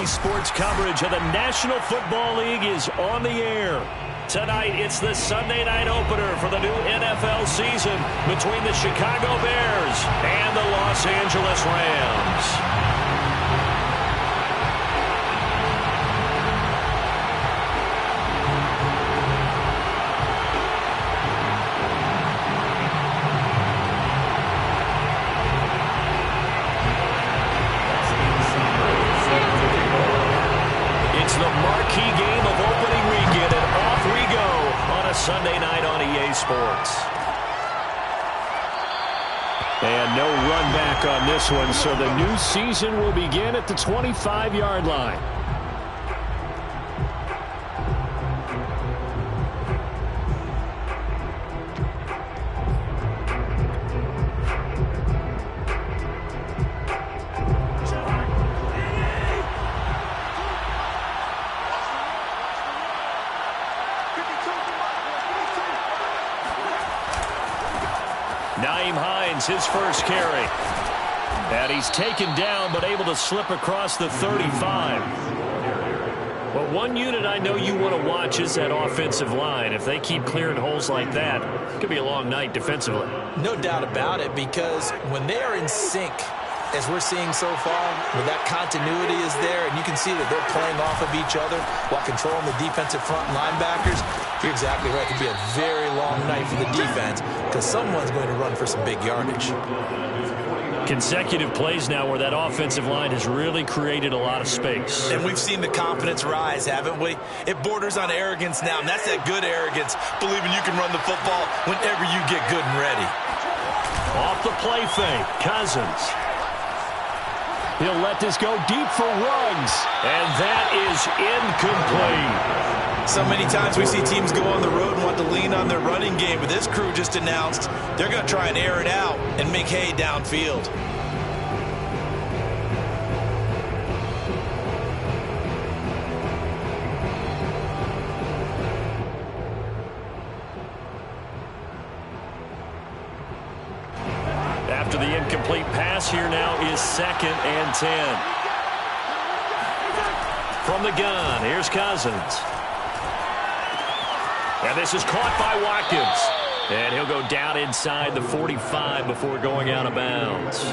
Sports coverage of the National Football League is on the air. Tonight, it's the Sunday night opener for the new NFL season between the Chicago Bears and the Los Angeles Rams. Sunday night on EA Sports. And no run back on this one, so the new season will begin at the 25-yard line. His first carry. And he's taken down but able to slip across the 35. Well, one unit I know you want to watch is that offensive line. If they keep clearing holes like that, it could be a long night defensively. No doubt about it, because when they are in sync, as we're seeing so far, when that continuity is there and you can see that they're playing off of each other while controlling the defensive front linebackers, you're exactly right. It could be a very long night for the defense because someone's going to run for some big yardage. Consecutive plays now where that offensive line has really created a lot of space. And we've seen the confidence rise, haven't we? It borders on arrogance now, and that's that good arrogance, believing you can run the football whenever you get good and ready. Off the play fake, Cousins. He'll let this go deep for Ruggs. And that is incomplete. So many times we see teams go on the road and want to lean on their running game, but this crew just announced they're going to try and air it out and make hay downfield. After the incomplete pass, here now is 2nd and 10. From the gun, here's Cousins. And this is caught by Watkins. And he'll go down inside the 45 before going out of bounds.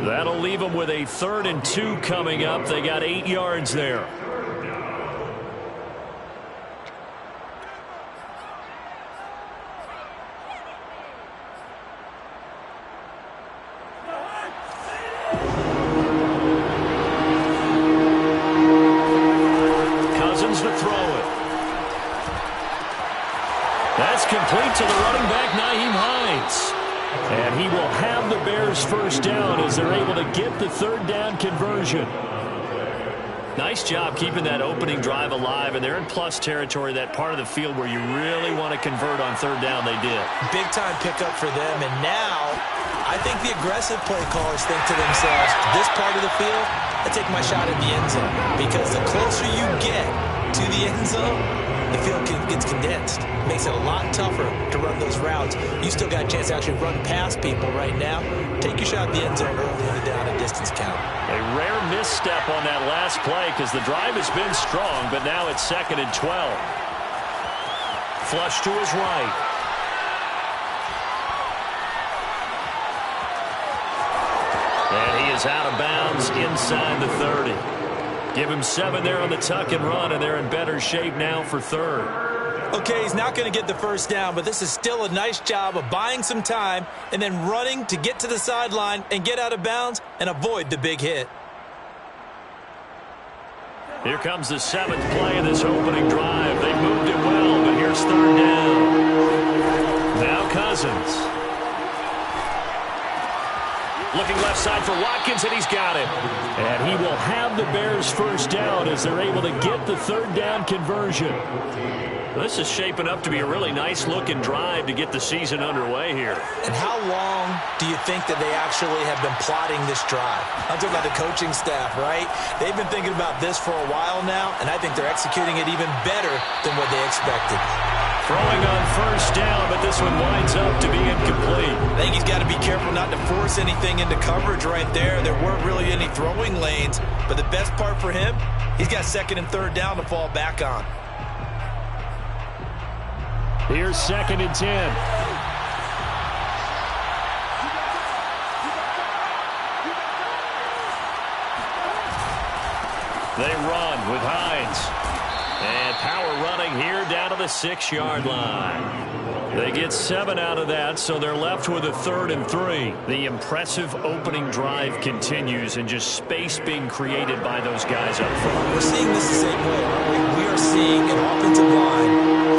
That'll leave them with a 3rd and 2 coming up. They got 8 yards there. Complete to the running back, Nyheim Hines. And he will have the Bears first down as they're able to get the 3rd down conversion. Nice job keeping that opening drive alive, and they're in plus territory, that part of the field where you really want to convert on 3rd down. They did. Big time pickup for them, and now I think the aggressive play callers think to themselves, this part of the field, I take my shot at the end zone, because the closer you get to the end zone, the field gets condensed. Makes it a lot tougher to run those routes. You still got a chance to actually run past people right now. Take your shot at the end zone early in the down and distance count. A rare misstep on that last play because the drive has been strong, but now it's 2nd and 12. Flush to his right. And he is out of bounds inside the 30. Give him 7 there on the tuck and run, and they're in better shape now for 3rd. Okay, he's not going to get the first down, but this is still a nice job of buying some time and then running to get to the sideline and get out of bounds and avoid the big hit. Here comes the 7th play of this opening drive. They moved it well, but here's 3rd down. Now Cousins. Looking left side for Watkins, and he's got it. And he will have the Bears first down as they're able to get the 3rd down conversion. This is shaping up to be a really nice-looking drive to get the season underway here. And how long do you think that they actually have been plotting this drive? I'm talking about the coaching staff, right? They've been thinking about this for a while now, and I think they're executing it even better than what they expected. Throwing on first down, but this one winds up to be incomplete. I think he's got to be careful not to force anything into coverage right there. There weren't really any throwing lanes, but the best part for him, he's got second and third down to fall back on. Here's 2nd and 10. They run with Hines. And power running here down to the 6-yard line. They get 7 out of that, so they're left with a 3rd and 3. The impressive opening drive continues, and just space being created by those guys up front. We're seeing this the same way, aren't we? We are seeing an offensive line,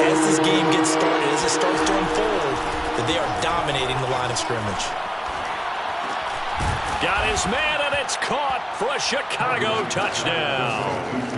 as this game gets started, as it starts to unfold, that they are dominating the line of scrimmage. Got his man, and it's caught for a Chicago touchdown.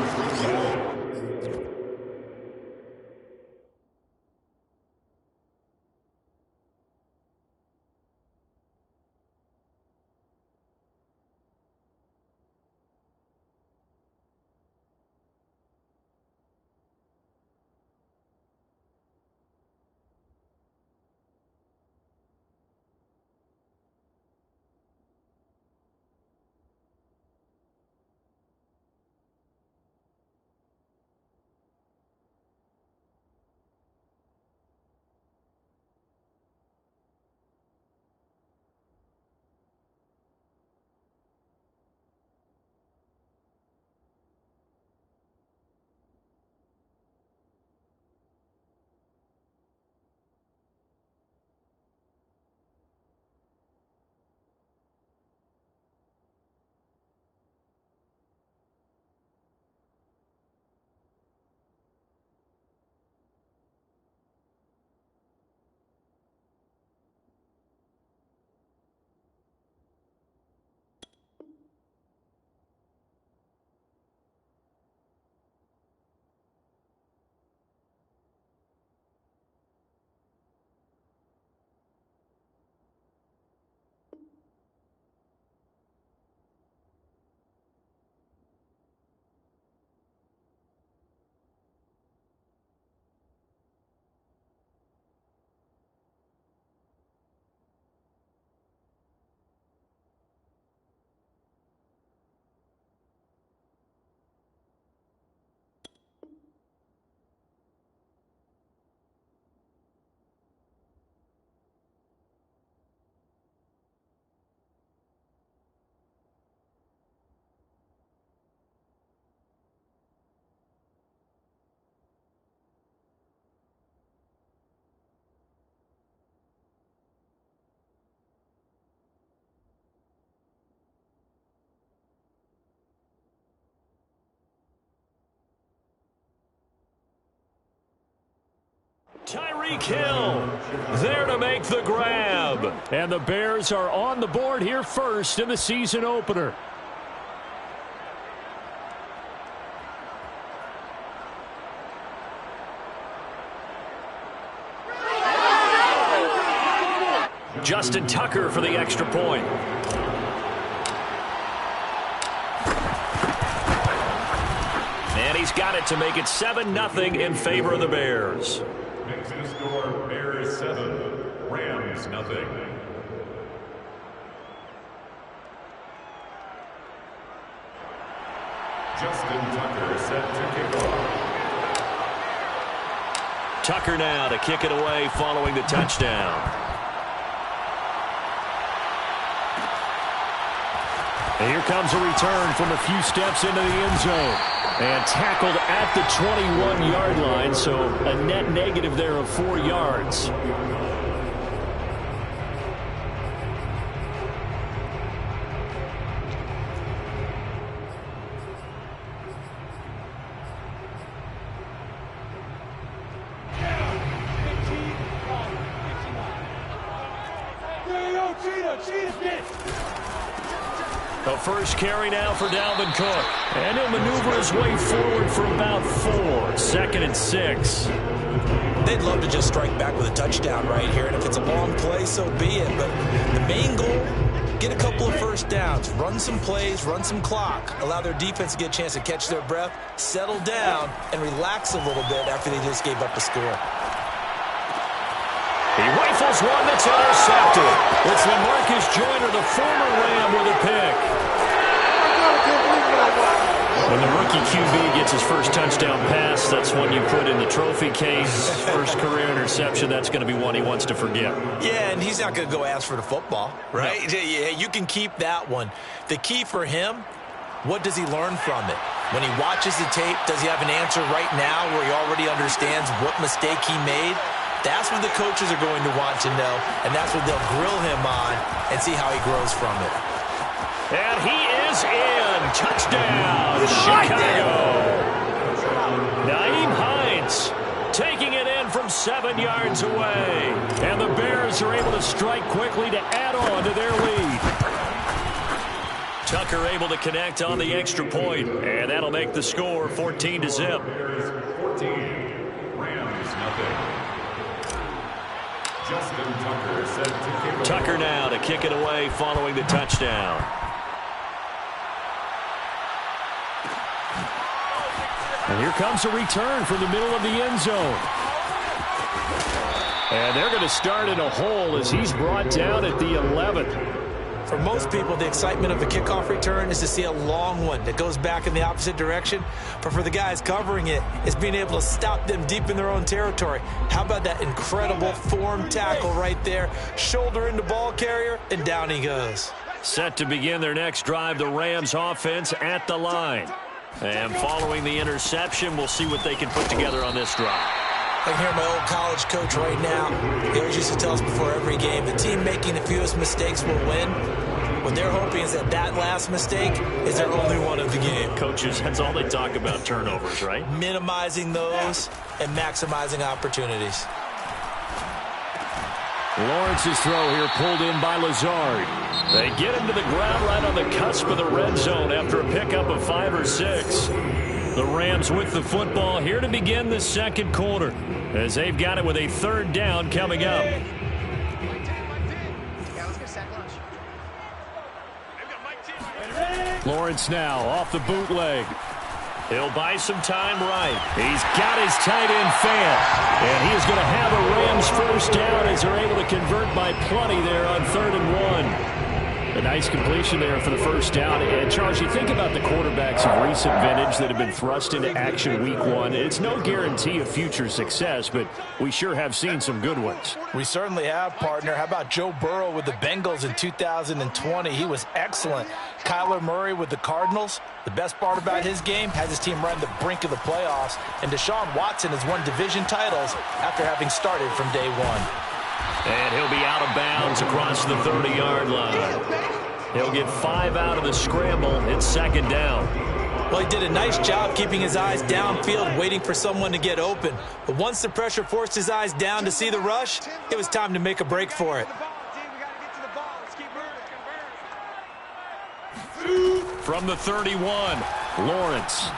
Tyreek Hill there to make the grab. And the Bears are on the board here first in the season opener. Justin Tucker for the extra point. And he's got it to make it 7-0 in favor of the Bears. Makes the score Bears 7, Rams nothing. Justin Tucker set to kick off. Tucker now to kick it away following the touchdown. And here comes a return from a few steps into the end zone. And tackled at the 21-yard line, so a net negative there of 4 yards. The first carry now for Dalvin Cook. And he'll maneuver his way forward for about 4. 2nd and 6. They'd love to just strike back with a touchdown right here. And if it's a long play, so be it. But the main goal, get a couple of first downs. Run some plays, run some clock. Allow their defense to get a chance to catch their breath, settle down, and relax a little bit after they just gave up a score. rifles one that's intercepted. It's LaMarcus Joyner, the former Ram, with a pick. When the rookie QB gets his first touchdown pass, that's one you put in the trophy case. First career interception, that's going to be one he wants to forget. Yeah, and he's not going to go ask for the football, right? No. Yeah, you can keep that one. The key for him, what does he learn from it? When he watches the tape, does he have an answer right now where he already understands what mistake he made? That's what the coaches are going to want to know, and that's what they'll grill him on and see how he grows from it. And he is in. Touchdown, Chicago. Nyheim Hines taking it in from 7 yards away. And the Bears are able to strike quickly to add on to their lead. Tucker able to connect on the extra point, and that'll make the score 14-0. Bears 14, Rams nothing. Justin Tucker set to kick away. Tucker now to kick it away following the touchdown. And here comes a return from the middle of the end zone. And they're going to start in a hole as he's brought down at the 11th. For most people, the excitement of a kickoff return is to see a long one that goes back in the opposite direction. But for the guys covering it, it's being able to stop them deep in their own territory. How about that incredible form tackle right there? Shoulder into ball carrier, and down he goes. Set to begin their next drive, the Rams offense at the line. And following the interception, we'll see what they can put together on this drive. I can hear my old college coach right now. He always used to tell us before every game, the team making the fewest mistakes will win. What they're hoping is that last mistake is their only one of the game. Coaches, that's all they talk about, turnovers, right? Minimizing those and maximizing opportunities. Lawrence's throw here pulled in by Lazard. They get him to the ground right on the cusp of the red zone after a pickup of 5 or 6. The Rams with the football here to begin the second quarter as they've got it with a third down coming up. Lawrence now off the bootleg. He'll buy some time right. He's got his tight end fan. And he is going to have a Rams first down as they're able to convert by plenty there on 3rd and 1. A nice completion there for the first down. And, Charles, you think about the quarterbacks of recent vintage that have been thrust into action week 1. It's no guarantee of future success, but we sure have seen some good ones. We certainly have, partner. How about Joe Burrow with the Bengals in 2020? He was excellent. Kyler Murray with the Cardinals. The best part about his game has his team right on the brink of the playoffs. And Deshaun Watson has won division titles after having started from day 1. And he'll be out of bounds across the 30-yard line. He'll get 5 out of the scramble. It's second down. Well, he did a nice job keeping his eyes downfield, waiting for someone to get open. But once the pressure forced his eyes down to see the rush, it was time to make a break for it. From the 31, Lawrence.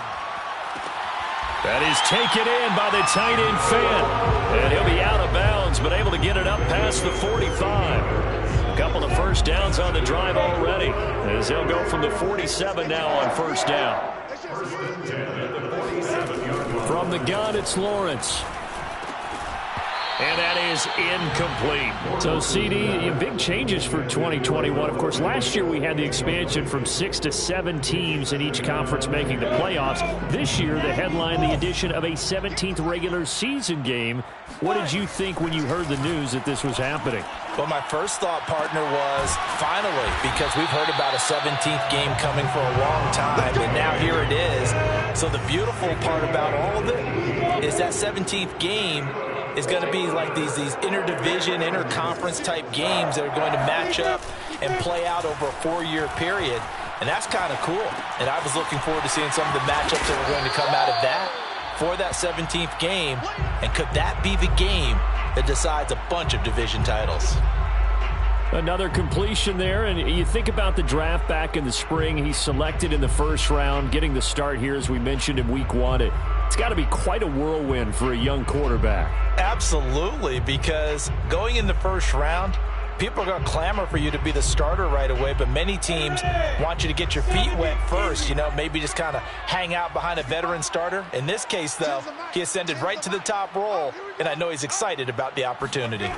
That is taken in by the tight end fan. And he'll be out of bounds, but able to get it up past the 45. A couple of first downs on the drive already, as they'll go from the 47 now on first down. From the gun, it's Lawrence. And that is incomplete. So, CD, big changes for 2021. Of course, last year we had the expansion from 6 to 7 teams in each conference making the playoffs. This year, the headline, the addition of a 17th regular season game. What did you think when you heard the news that this was happening? Well, my first thought, partner, was finally, because we've heard about a 17th game coming for a long time, and now here it is. So the beautiful part about all of it is that 17th game is going to be like these interdivision, interconference type games that are going to match up and play out over a 4-year period. And that's kind of cool. And I was looking forward to seeing some of the matchups that were going to come out of that for that 17th game. And could that be the game that decides a bunch of division titles? Another completion there, and you think about the draft back in the spring. He's selected in the first round, getting the start here, as we mentioned, in week 1. It's got to be quite a whirlwind for a young quarterback. Absolutely, because going in the first round, people are going to clamor for you to be the starter right away, but many teams want you to get your feet wet first, maybe just kind of hang out behind a veteran starter. In this case, though, he ascended right to the top role, and I know he's excited about the opportunity.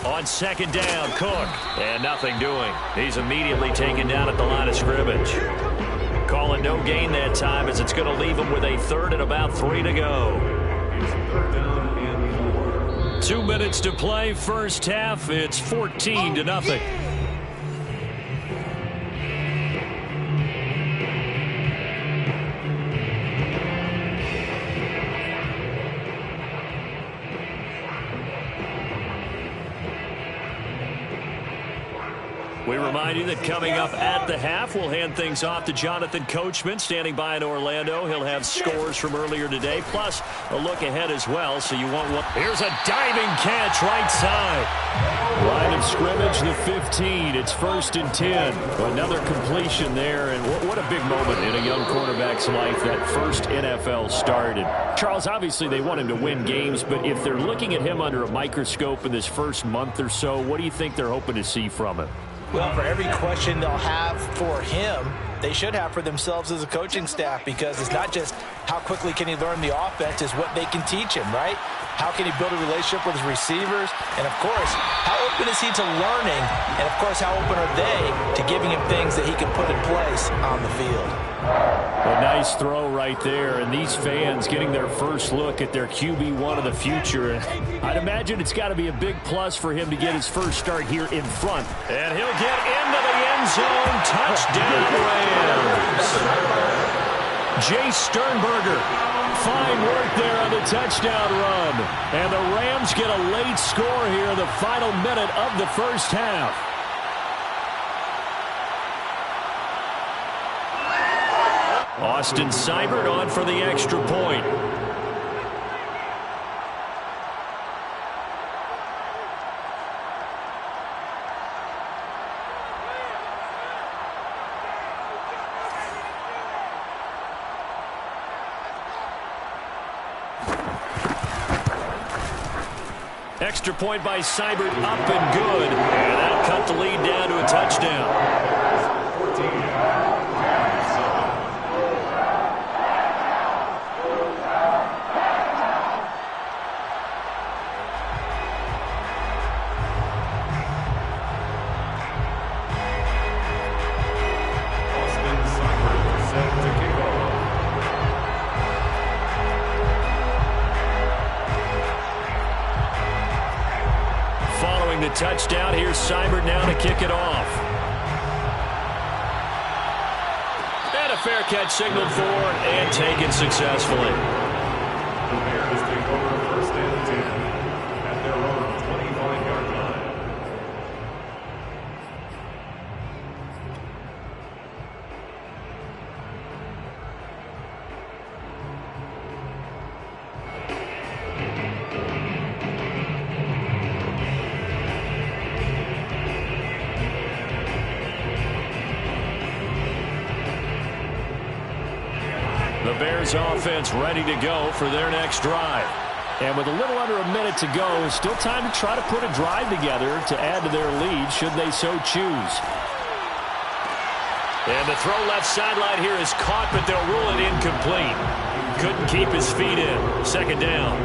On second down, Cook. And nothing doing. He's immediately taken down at the line of scrimmage. Call it no gain that time as it's going to leave him with a third and about 3 to go. It's third down and 4. 2 minutes to play, first half. It's 14-0. We remind you that coming up at the half, we'll hand things off to Jonathan Coachman, standing by in Orlando. He'll have scores from earlier today, plus a look ahead as well, so you won't want... Here's a diving catch right side. Line of scrimmage, the 15. It's 1st and 10. Another completion there, and what a big moment in a young quarterback's life, that first NFL start. And Charles, obviously they want him to win games, but if they're looking at him under a microscope in this first month or so, what do you think they're hoping to see from him? Well, for every question they'll have for him, they should have for themselves as a coaching staff, because it's not just how quickly can he learn the offense, it's what they can teach him, right? How can he build a relationship with his receivers? And, of course, how open is he to learning? And, of course, how open are they to giving him things that he can put in place on the field? A nice throw right there, and these fans getting their first look at their QB1 of the future. I'd imagine it's got to be a big plus for him to get his first start here in front. And he'll get into the end zone. Touchdown, Rams. Jay Sternberger. Fine work there on the touchdown run. And the Rams get a late score here in the final minute of the first half. Austin Seibert on for the extra point. Extra point by Seibert, up and good. And that cut the lead down to a touchdown. 14. The touchdown. Here's Seibert now to kick it off. And a fair catch signaled for and taken successfully. The Bears take over 1st and 10 at their own 25-yard line. The Bears offense ready to go for their next drive. And with a little under a minute to go, still time to try to put a drive together to add to their lead should they so choose. And the throw left sideline here is caught, but they'll rule it incomplete. Couldn't keep his feet in. 2nd down.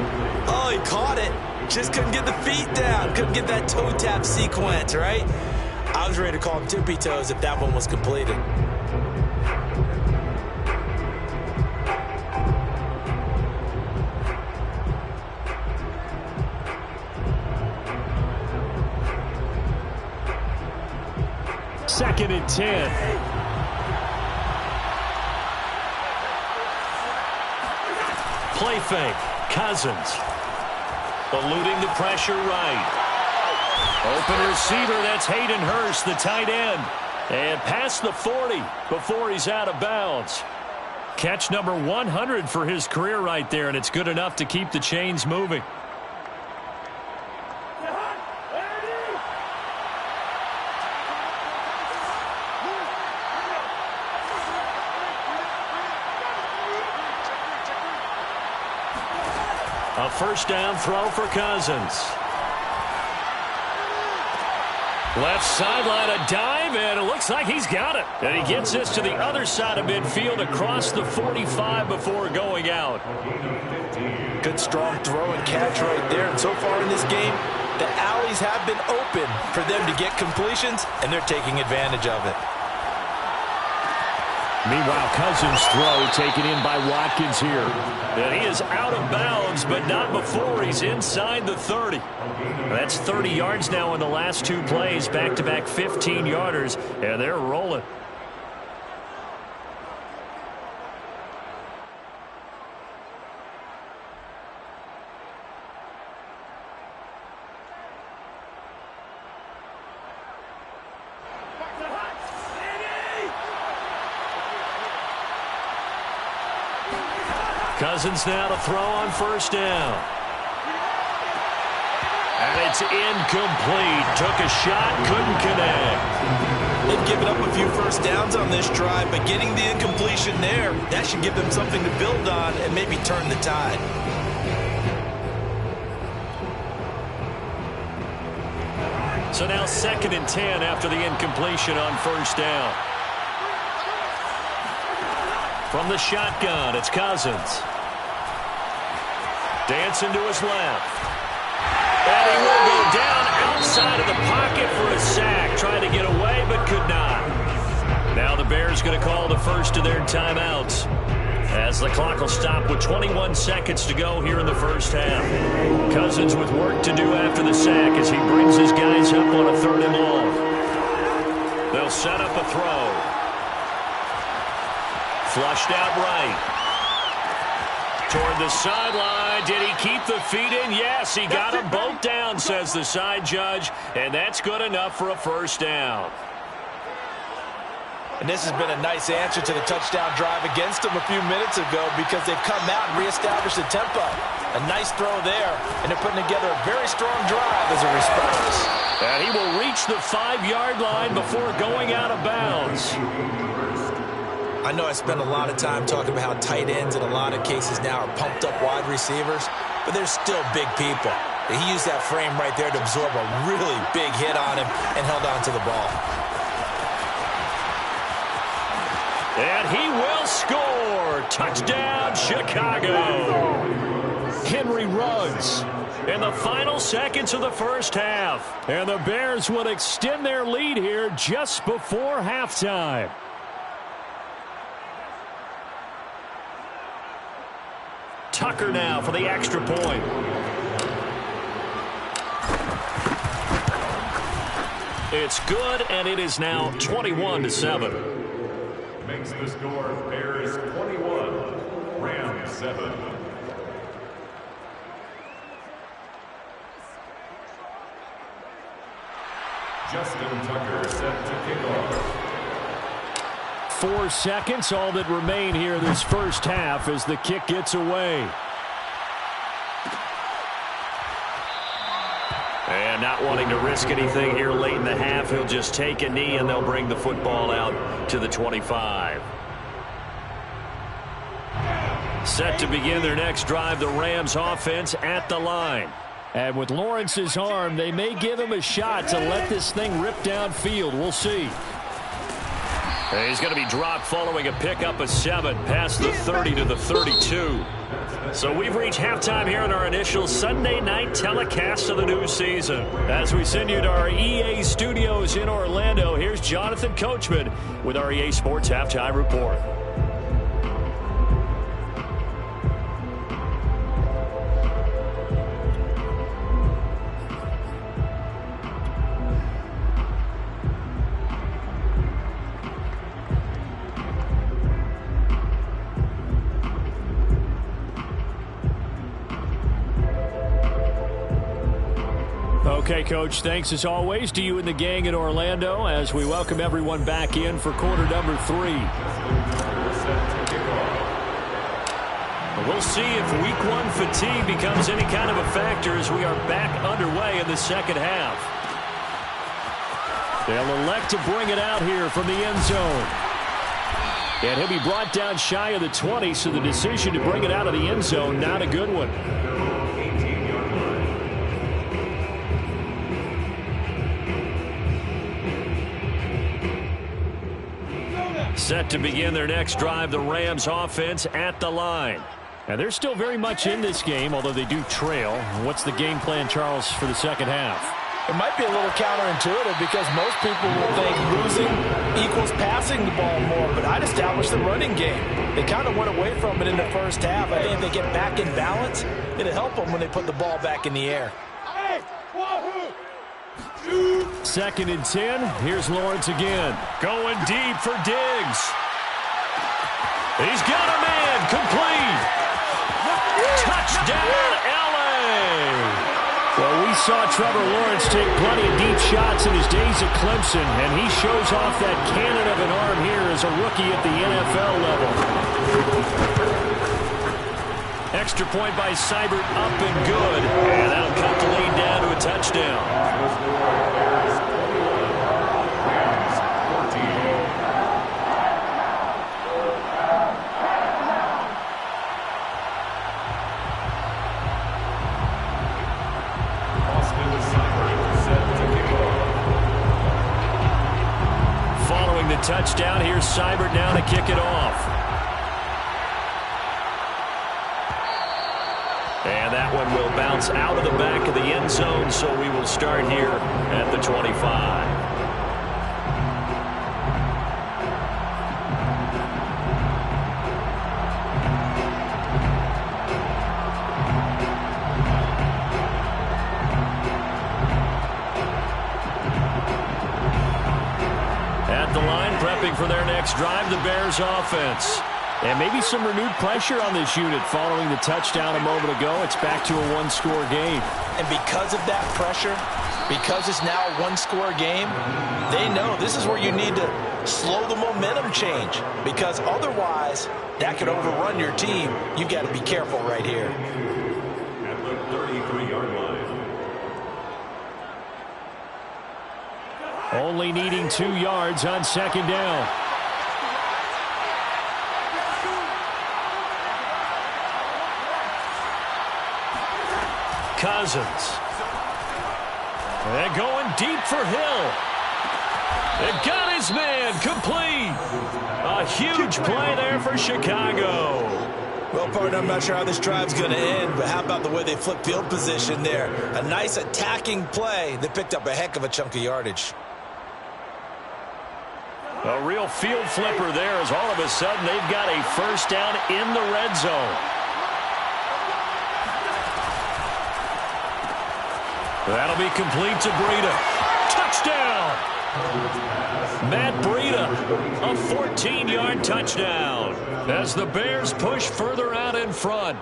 Oh, he caught it. Just couldn't get the feet down. Couldn't get that toe tap sequence, right? I was ready to call him tippy toes if that one was completed. Second and 10. Play fake. Cousins. Eluding the pressure right. Open receiver. That's Hayden Hurst, the tight end. And past the 40 before he's out of bounds. Catch number 100 for his career right there, and it's good enough to keep the chains moving. A first down throw for Cousins. Left sideline, a dive, and it looks like he's got it. And he gets this to the other side of midfield across the 45 before going out. Good strong throw and catch right there. And so far in this game, The alleys have been open for them to get completions, and they're taking advantage of it. Meanwhile, Cousins' throw taken in by Watkins here. And he is out of bounds, but not before he's inside the 30. That's 30 yards now in the last two plays, back-to-back 15-yarders, and they're rolling. Cousins now to throw on first down. And it's incomplete. Took a shot, couldn't connect. They've given up a few first downs on this drive, but getting the incompletion there, that should give them something to build on and maybe turn the tide. So now 2nd and 10 after the incompletion on first down. From the shotgun, it's Cousins. Dancing to his left. And he will go down outside of the pocket for a sack. Trying to get away, but could not. Now the Bears going to call the first of their timeouts, as the clock will stop with 21 seconds to go here in the first half. Cousins with work to do after the sack as he brings his guys up on a 3rd and long. They'll set up a throw. Flushed out right. Toward the sideline. Did he keep the feet in? Yes, he got them both down, says the side judge. And that's good enough for a first down. And this has been a nice answer to the touchdown drive against them a few minutes ago, because they've come out and reestablished the tempo. A nice throw there, and they're putting together a very strong drive as a response. And he will reach the 5-yard line before going out of bounds. I know I spend a lot of time talking about how tight ends in a lot of cases now are pumped up wide receivers, but they're still big people. He used that frame right there to absorb a really big hit on him and held on to the ball. And he will score. Touchdown, Chicago. Henry runs in the final seconds of the first half. And the Bears will extend their lead here just before halftime. Tucker now for the extra point. It's good, and it is now 21-7. Makes the score Bears 21, Rams 7. Justin Tucker set to kick off. 4 seconds, all that remain here this first half as the kick gets away. And not wanting to risk anything here late in the half, he'll just take a knee and they'll bring the football out to the 25. Set to begin their next drive, the Rams offense at the line. And with Lawrence's arm, they may give him a shot to let this thing rip downfield. We'll see. He's going to be dropped following a pickup of 7 past the 30 to the 32. So we've reached halftime here in our initial Sunday night telecast of the new season. As we send you to our EA studios in Orlando, here's Jonathan Coachman with our EA Sports Halftime Report. Okay, Coach, thanks as always to you and the gang in Orlando as we welcome everyone back in for quarter number 3. We'll see if week 1 fatigue becomes any kind of a factor as we are back underway in the second half. They'll elect to bring it out here from the end zone. And he'll be brought down shy of the 20, so the decision to bring it out of the end zone, not a good one. Set to begin their next drive, the Rams offense at the line. And they're still very much in this game, although they do trail. What's the game plan, Charles, for the second half? It might be a little counterintuitive because most people will think losing equals passing the ball more, but I'd establish the running game. They kind of went away from it in the first half. I think if they get back in balance, it'll help them when they put the ball back in the air. 2nd and 10. Here's Lawrence again. Going deep for Diggs. He's got a man. Complete. Touchdown, L.A. Well, we saw Trevor Lawrence take plenty of deep shots in his days at Clemson, and he shows off that cannon of an arm here as a rookie at the NFL level. Extra point by Seibert, up and good. And that'll cut the lead down to a touchdown. Following the touchdown, here's Seibert now to kick it off. And that one will bounce out of the back of the end zone, so we will start here at the 25. At the line, prepping for their next drive, the Bears offense. And maybe some renewed pressure on this unit following the touchdown a moment ago. It's back to a one-score game. And because of that pressure, because it's now a one-score game, they know this is where you need to slow the momentum change. Because otherwise, that could overrun your team. You've got to be careful right here. At the 33-yard line. Only needing 2 yards on 2nd down. Cousins. And going deep for Hill. And got his man complete. A huge play there for Chicago. Well, partner, I'm not sure how this drive's going to end, but how about the way they flip field position there? A nice attacking play that picked up a heck of a chunk of yardage. A real field flipper there as all of a sudden they've got a first down in the red zone. That'll be complete to Breida. Touchdown! Matt Breida, a 14-yard touchdown as the Bears push further out in front.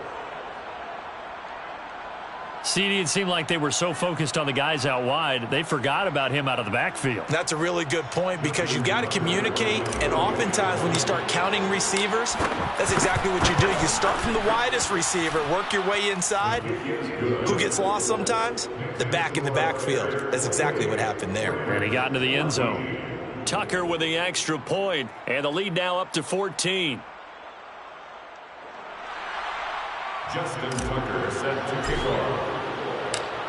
CD, it seemed like they were so focused on the guys out wide, they forgot about him out of the backfield. That's a really good point because you've got to communicate, and oftentimes when you start counting receivers, that's exactly what you do. You start from the widest receiver, work your way inside. Who gets lost sometimes? The back in the backfield. That's exactly what happened there. And he got into the end zone. Tucker with the extra point, and the lead now up to 14. Justin Tucker set to kick off.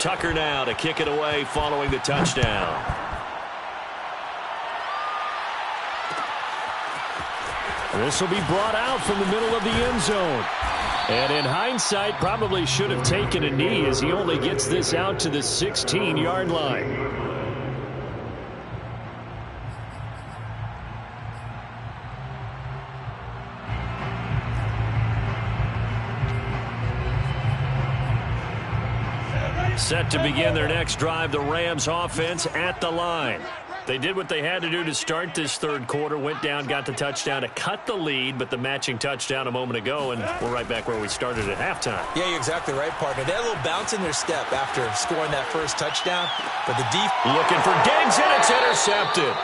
Tucker now to kick it away following the touchdown. This will be brought out from the middle of the end zone. And in hindsight, probably should have taken a knee as he only gets this out to the 16-yard line. Set to begin their next drive, the Rams offense at the line. They did what they had to do to start this third quarter, went down, got the touchdown to cut the lead, but the matching touchdown a moment ago, and we're right back where we started at halftime. Yeah, you're exactly right, partner. They had a little bounce in their step after scoring that first touchdown, but the defense looking for Diggs, and it's intercepted.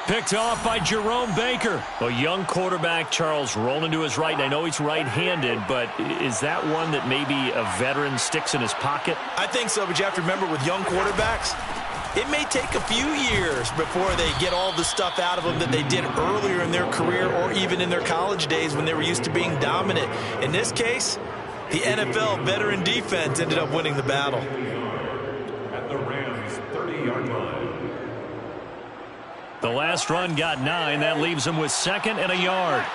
Picked off by Jerome Baker. A young quarterback, Charles, rolling to his right. And I know he's right-handed, but is that one that maybe a veteran sticks in his pocket? I think so, but you have to remember with young quarterbacks, it may take a few years before they get all the stuff out of them that they did earlier in their career or even in their college days when they were used to being dominant. In this case, the NFL veteran defense ended up winning the battle. At the Rams' 30-yard line. The last run got 9. That leaves him with 2nd and a yard.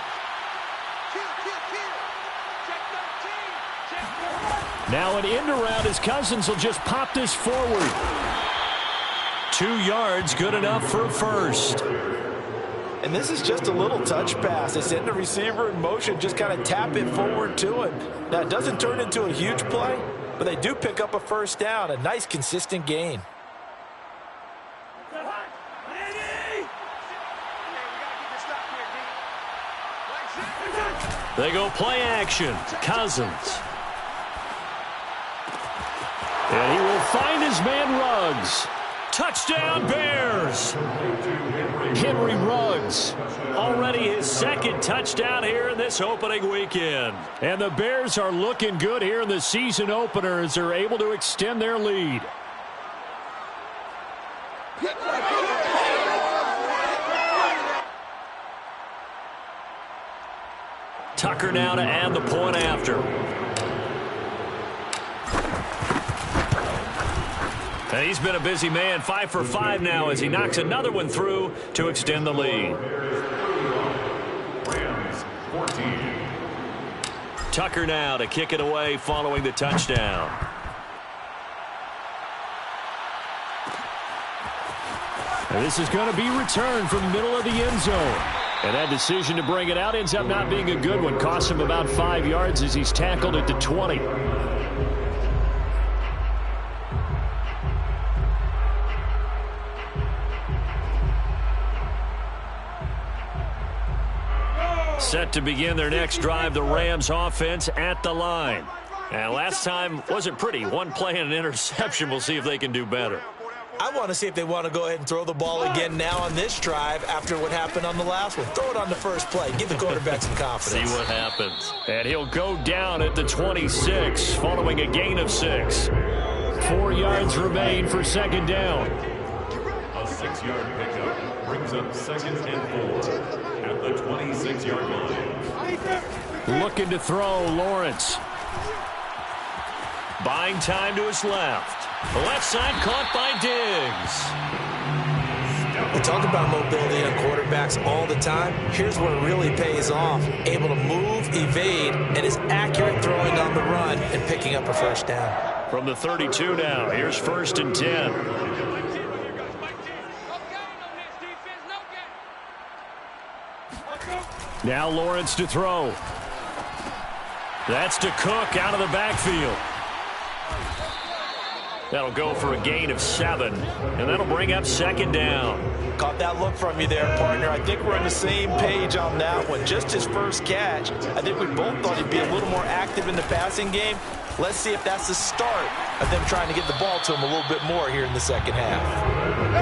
Now an end around as Cousins will just pop this forward. 2 yards, good enough for a first. And this is just a little touch pass. They send the receiver in motion, just kind of tap it forward to him. Now, it doesn't turn into a huge play, but they do pick up a first down, a nice, consistent gain. They go play action. Cousins. And he will find his man Ruggs. Touchdown Bears. Henry Ruggs. Already his second touchdown here in this opening weekend. And the Bears are looking good here in the season opener as they're able to extend their lead. Tucker now to add the point after. And he's been a busy man, 5 for 5 now as he knocks another one through to extend the lead. Rams 14. Tucker now to kick it away following the touchdown. And this is going to be returned from the middle of the end zone. And that decision to bring it out ends up not being a good one. Costs him about 5 yards as he's tackled at the 20. Set to begin their next drive, the Rams offense at the line. And last time wasn't pretty. One play and an interception. We'll see if they can do better. I want to see if they want to go ahead and throw the ball again now on this drive after what happened on the last one. Throw it on the first play. Give the quarterback some confidence. See what happens. And he'll go down at the 26 following a gain of 6. 4 yards remain for second down. A 6-yard pickup brings up 2nd and 4 at the 26-yard line. Looking to throw, Lawrence. Buying time to his left. The left side caught by Diggs. We talk about mobility on quarterbacks all the time. Here's where it really pays off. Able to move, evade, and is accurate throwing on the run and picking up a first down. From the 32 now, here's 1st and 10. Now Lawrence to throw. That's to Cook out of the backfield. That'll go for a gain of 7, and that'll bring up second down. Caught that look from you there, partner. I think we're on the same page on that one. Just his first catch. I think we both thought he'd be a little more active in the passing game. Let's see if that's the start of them trying to get the ball to him a little bit more here in the second half.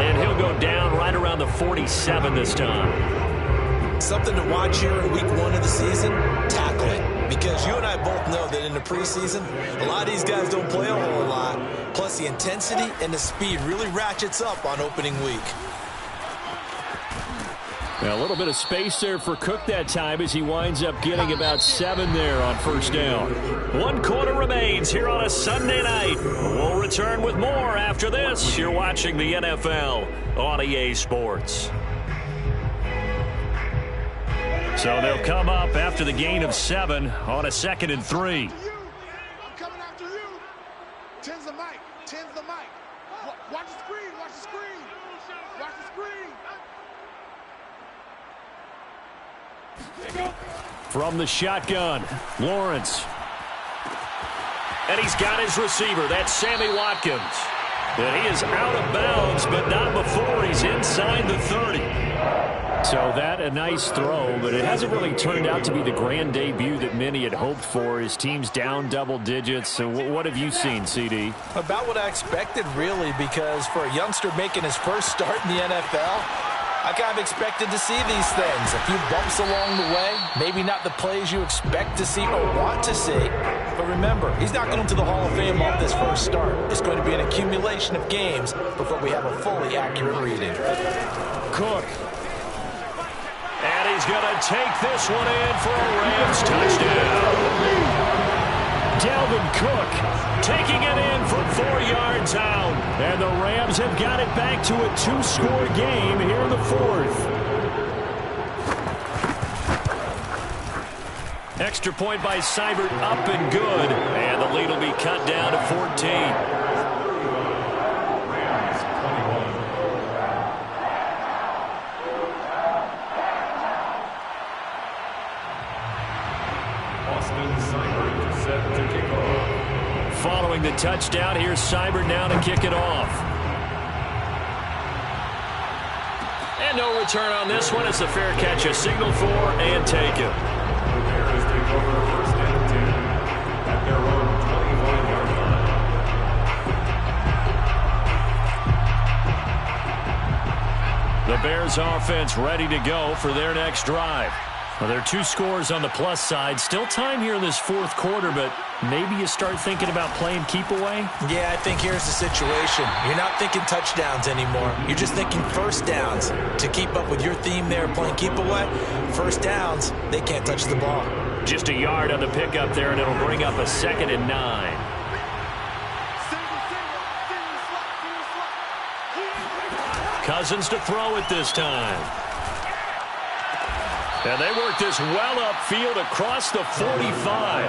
And he'll go down right around the 47 this time. Something to watch here in week 1 of the season, tackling. Because you and I both know that in the preseason, a lot of these guys don't play a whole lot. Plus, the intensity and the speed really ratchets up on opening week. Now, a little bit of space there for Cook that time as he winds up getting about 7 there on first down. 1 quarter remains here on a Sunday night. We'll return with more after this. You're watching the NFL on EA Sports. So they'll come up after the gain of 7 on a 2nd and 3. I'm coming after you. 10's the mic. 10's the mic. Watch the screen. Watch the screen. Watch the screen. From the shotgun, Lawrence. And he's got his receiver. That's Sammy Watkins. And he is out of bounds, but not before he's inside the 30. So that a nice throw, but it hasn't really turned out to be the grand debut that many had hoped for. His team's down double digits. So what have you seen, CD? About what I expected, really, because for a youngster making his first start in the NFL, I kind of expected to see these things. A few bumps along the way, maybe not the plays you expect to see or want to see. But remember, he's not going to the Hall of Fame off this first start. It's going to be an accumulation of games before we have a fully accurate reading. Cook. And he's going to take this one in for a Rams touchdown. Dalvin Cook taking it in from 4 yards out. And the Rams have got it back to a 2-score game here in the 4th. Extra point by Seibert, up and good. And the lead will be cut down to 14. Following the touchdown, here's Seibert now to kick it off. And no return on this one. It's a fair catch, a signal for, and take it. The Bears take over first and 10 at their own 25-yard line. The Bears offense ready to go for their next drive. Well, there are 2 scores on the plus side. Still time here in this fourth quarter, but maybe you start thinking about playing keep away? Yeah, I think here's the situation. You're not thinking touchdowns anymore. You're just thinking first downs. To keep up with your theme there, playing keep away, first downs, they can't touch the ball. Just a yard on the pickup there, and it'll bring up a 2nd and 9. Cousins to throw it this time. And they work this well upfield across the 45.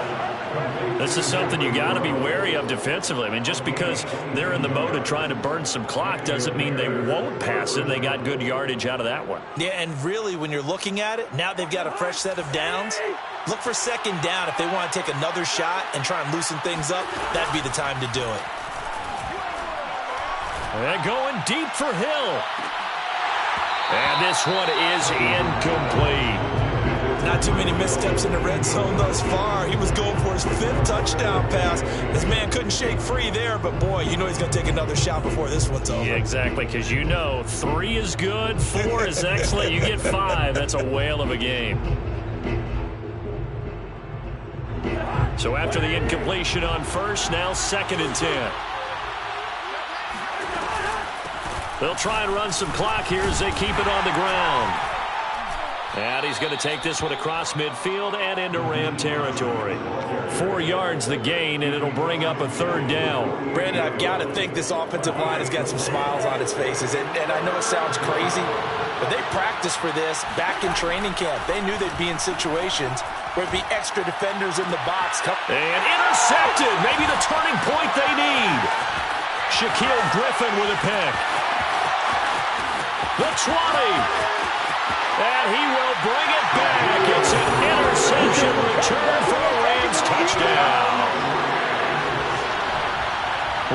This is something you got to be wary of defensively. I mean, just because they're in the mode of trying to burn some clock doesn't mean they won't pass it. They got good yardage out of that one. Yeah, and really, when you're looking at it, now they've got a fresh set of downs. Look for 2nd down. If they want to take another shot and try and loosen things up, that'd be the time to do it. And going deep for Hill. And this one is incomplete. Not too many missteps in the red zone thus far. He was going for his 5th touchdown pass. His man couldn't shake free there, but boy, you know he's going to take another shot before this one's over. Yeah, exactly, because you know 3 is good, 4 is excellent. You get 5. That's a whale of a game. So after the incompletion on first, now 2nd and 10. They'll try and run some clock here as they keep it on the ground. And he's going to take this one across midfield and into Ram territory. 4 yards the gain, and it'll bring up a 3rd down. Brandon, I've got to think this offensive line has got some smiles on its faces. And I know it sounds crazy, but they practiced for this back in training camp. They knew they'd be in situations where it'd be extra defenders in the box. And intercepted. Maybe the turning point they need. Shaquille Griffin with a pick. The 20. And he will bring it back. It's an interception return for a Rams touchdown.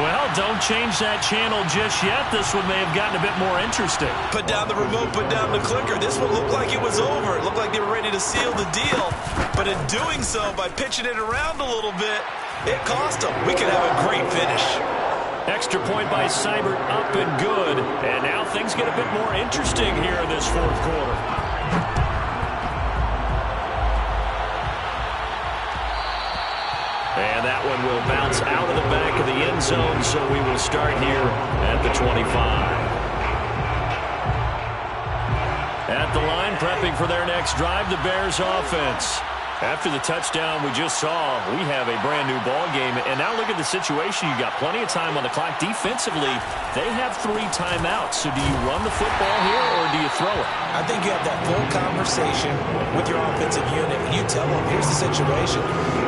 Well, don't change that channel just yet. This one may have gotten a bit more interesting. Put down the remote, put down the clicker. This one looked like it was over. It looked like they were ready to seal the deal. But in doing so, by pitching it around a little bit, it cost them. We could have a great finish. Extra point by Seibert, up and good. And now things get a bit more interesting here in this fourth quarter. And that one will bounce out of the back of the end zone, so we will start here at the 25. At the line, prepping for their next drive, the Bears offense. After the touchdown we just saw, we have a brand-new ball game. And now look at the situation. You've got plenty of time on the clock. Defensively, they have 3 timeouts. So do you run the football here or do you throw it? I think you have that full conversation with your offensive unit. And you tell them, here's the situation.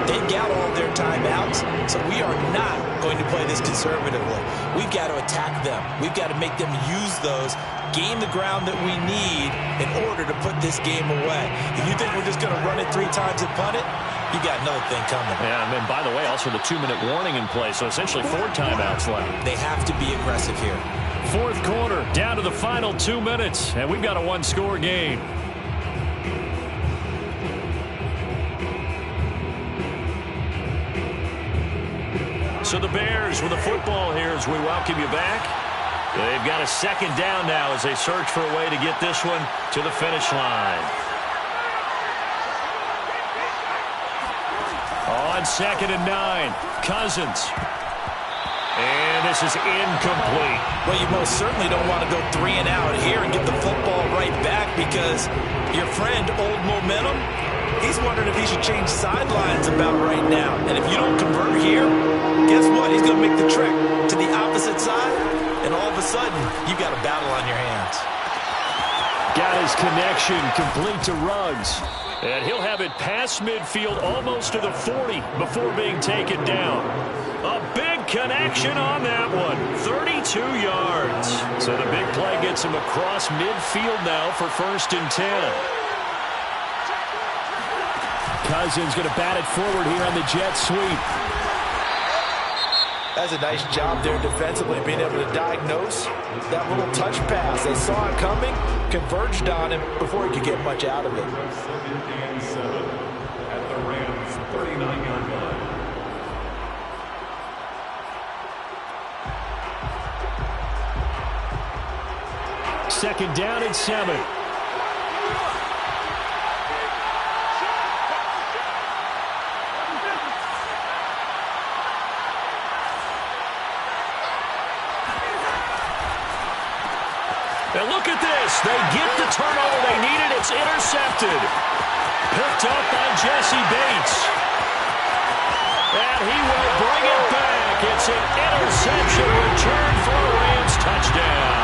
They've got all their timeouts, so we are not going to play this conservatively. We've got to attack them. We've got to make them use those, gain the ground that we need in order to put this game away. If you think we're just going to run it 3 times and punt it, you got another thing coming. Yeah, and then, by the way, also the 2-minute warning in play, so essentially 4 timeouts left. They have to be aggressive here. Fourth quarter, down to the final 2 minutes, and we've got a 1-score game. So the Bears with the football here as we welcome you back. They've got a 2nd down now as they search for a way to get this one to the finish line. On 2nd and 9, Cousins. And this is incomplete. Well, you most certainly don't want to go 3 and out here and get the football right back because your friend, Old Momentum, he's wondering if he should change sidelines about right now. And if you don't convert here, guess what? He's going to make the trek to the opposite side, and all of a sudden, you've got a battle on your hands. Got his connection complete to Ruggs. And he'll have it past midfield almost to the 40 before being taken down. A big connection on that one. 32 yards. So the big play gets him across midfield now for 1st and 10. Cousins going to bat it forward here on the jet sweep. That's a nice job there defensively, being able to diagnose that little touch pass. They saw it coming, converged on him before he could get much out of it. 2nd and 7 at the Rams' 39-yard line. Second down and 7. And look at this. They get the turnover they needed. It's intercepted. Picked up by Jesse Bates. And he will bring it back. It's an interception return for a Rams touchdown.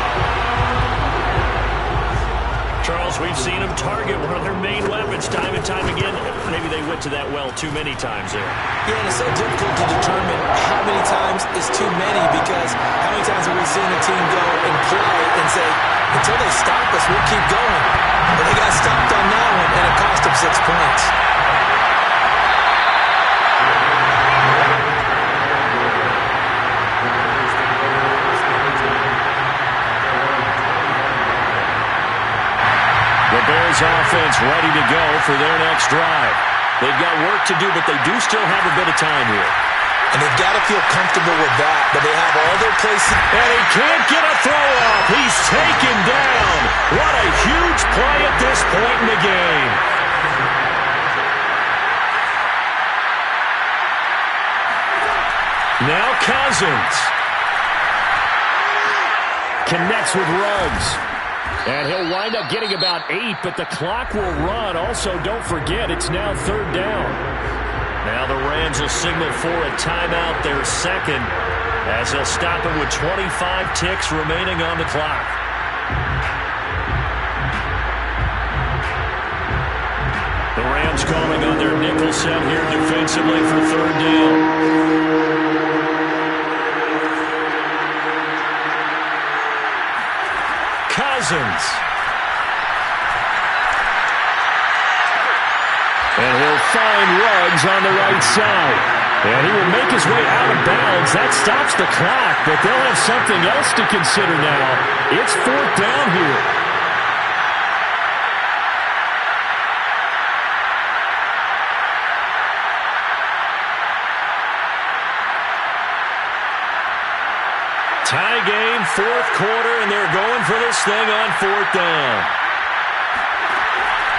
Charles, we've seen them target one of their main weapons time and time again. Maybe they went to that well too many times there. Yeah, and it's so difficult to determine how many times is too many, because how many times have we seen a team go and play and say, until they stop us, we'll keep going. But they got stopped on that one, and it cost them 6 points. The Bears offense ready to go for their next drive. They've got work to do, but they do still have a bit of time here. And they've got to feel comfortable with that, but they have all their places. And he can't get a throw off. He's taken down. What a huge play at this point in the game. Now Cousins connects with Ruggs. And he'll wind up getting about 8, but the clock will run. Also, don't forget, it's now 3rd down. Now the Rams will signal for a timeout, their second, as they'll stop it with 25 ticks remaining on the clock. The Rams calling on their nickel set here defensively for 3rd down. Cousins. And he'll find Ruggs on the right side. And he will make his way out of bounds. That stops the clock, but they'll have something else to consider now. It's 4th down here. Tie game, 4th quarter, and they're going for this thing on 4th down.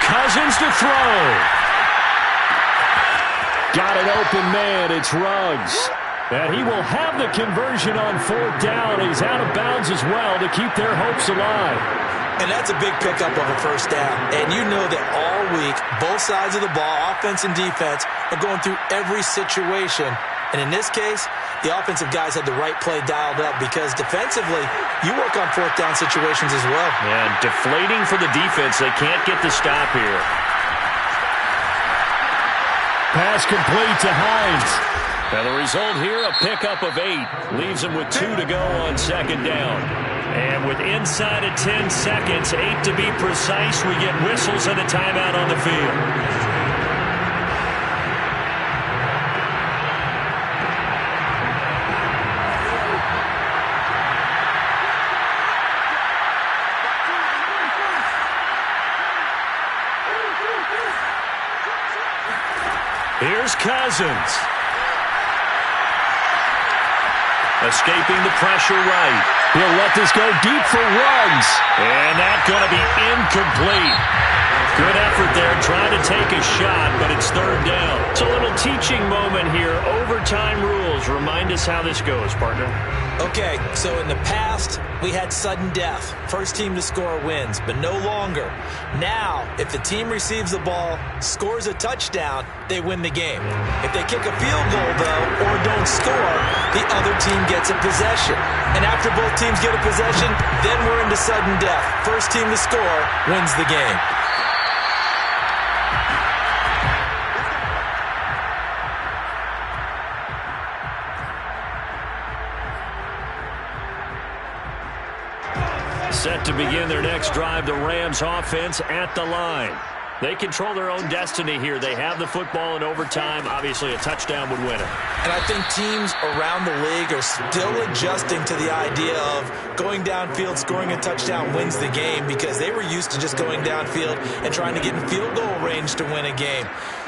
Cousins to throw. Got an open man. It's Ruggs. And he will have the conversion on 4th down. He's out of bounds as well to keep their hopes alive. And that's a big pickup of a 1st down. And you know that all week, both sides of the ball, offense and defense, are going through every situation. And in this case, the offensive guys had the right play dialed up, because defensively, you work on 4th down situations as well. And deflating for the defense. They can't get the stop here. Pass complete to Hines. Now the result here, a pickup of 8. Leaves them with 2 to go on 2nd down. And with inside of 10 seconds, 8 to be precise, we get whistles and a timeout on the field. Here's Cousins. Escaping the pressure right. He'll let this go deep for Ruggs. And that's going to be incomplete. Good effort there, trying to take a shot, but it's third down. It's a little teaching moment here. Overtime rules. Remind us how this goes, partner. Okay, so in the past, we had sudden death. First team to score wins, but no longer. Now, if the team receives the ball, scores a touchdown, they win the game. If they kick a field goal, though, or don't score, the other team gets a possession. And after both teams get a possession, then we're into sudden death. First team to score wins the game. Set to begin their next drive, the Rams offense at the line. They control their own destiny here. They have the football in overtime. Obviously, a touchdown would win it. And I think teams around the league are still adjusting to the idea of going downfield, scoring a touchdown wins the game, because they were used to just going downfield and trying to get in field goal range to win a game.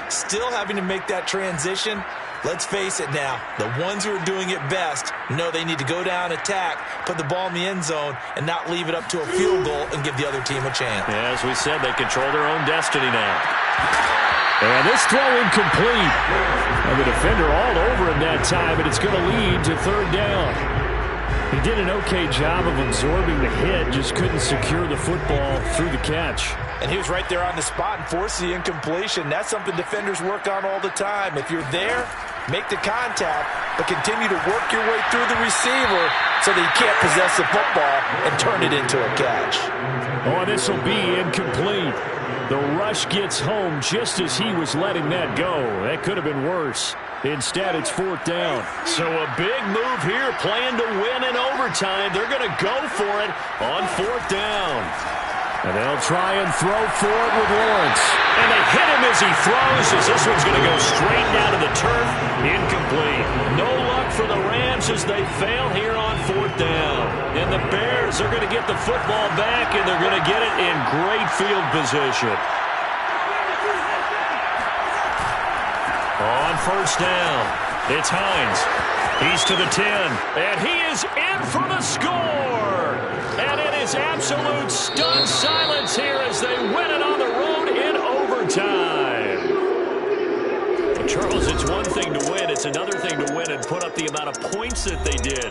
Still having to make that transition. Let's face it now, the ones who are doing it best know they need to go down, attack, put the ball in the end zone, and not leave it up to a field goal and give the other team a chance. Yeah, as we said, they control their own destiny now. And this throw incomplete. And the defender all over him that time, and it's going to lead to third down. He did an okay job of absorbing the hit, just couldn't secure the football through the catch. And he was right there on the spot and forced the incompletion. That's something defenders work on all the time. If you're there, make the contact, but continue to work your way through the receiver so that you can't possess the football and turn it into a catch. Oh, this will be incomplete. The rush gets home just as he was letting that go. That could have been worse. Instead, it's fourth down. So a big move here, playing to win in overtime. They're going to go for it on fourth down. And they'll try and throw for it with Lawrence. And they hit him as he throws, as this one's going to go straight down to the turf. Incomplete. No luck for the Rams as they fail here on fourth down. And the Bears are going to get the football back, and they're going to get it in great field position. On first down, it's Hines. He's to the 10, and he is in for the score. And it is absolute stunned silence here as they win it on the road in overtime. Well, Charles, it's one thing to win. It's another thing to win and put up the amount of points that they did.